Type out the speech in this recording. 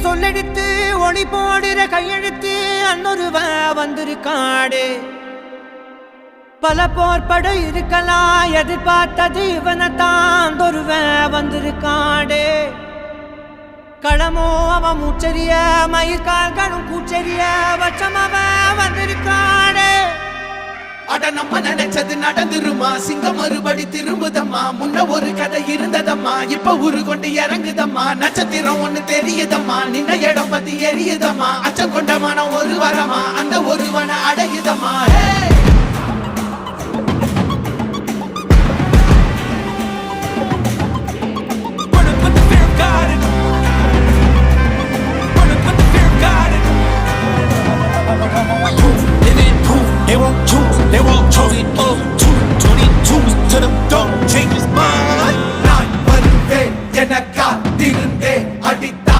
சொல்லெடுத்து ஒளி போடுற கையெழுத்து அன்னொருவ வந்திருக்காடே பல போர்பட இருக்கலாம் எதிர்பார்த்தது இவனைத்தான் ஒருவ வந்திருக்காடே களமோ அவன் மூச்சரிய மயிர்கால்களும் கூச்சரிய வச்சம் அவன் வந்திருக்காடே அட நம்ம நினைச்சது நடந்துருமா சிங்கம் மறுபடி திரும்புதம்மா முன்ன ஒரு கதை இருந்ததம்மா இப்ப ஊரு கொண்டு இறங்குதம்மா நட்சத்திரம் ஒண்ணு தெரியுதம்மா நின்ன இடம் பத்தி எரியுதம்மா அச்சம் கொண்ட மனம் ஒரு வரமா அந்த ஒருவனை அடையுதம்மா God